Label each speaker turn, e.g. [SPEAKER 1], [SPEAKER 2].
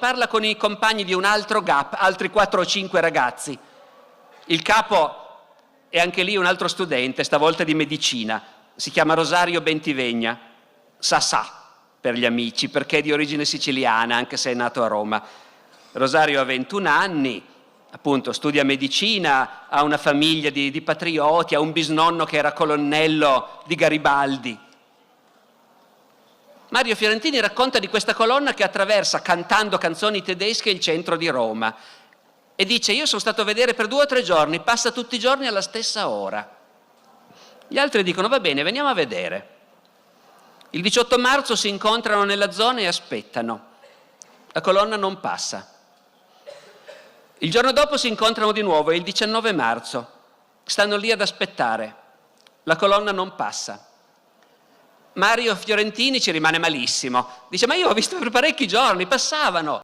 [SPEAKER 1] parla con i compagni di un altro GAP, altri 4 o 5 ragazzi. Il capo è anche lì un altro studente, stavolta di medicina, si chiama Rosario Bentivegna, Sasà per gli amici, perché è di origine siciliana, anche se è nato a Roma. Rosario ha 21 anni, appunto studia medicina, ha una famiglia di patrioti, ha un bisnonno che era colonnello di Garibaldi. Mario Fiorentini racconta di questa colonna che attraversa, cantando canzoni tedesche, il centro di Roma e dice: io sono stato a vedere per 2 o 3 giorni, passa tutti i giorni alla stessa ora. Gli altri dicono: va bene, veniamo a vedere. Il 18 marzo si incontrano nella zona e aspettano. La colonna non passa. Il giorno dopo si incontrano di nuovo, è il 19 marzo. Stanno lì ad aspettare. La colonna non passa. Mario Fiorentini ci rimane malissimo. Dice: ma io ho visto per parecchi giorni, passavano.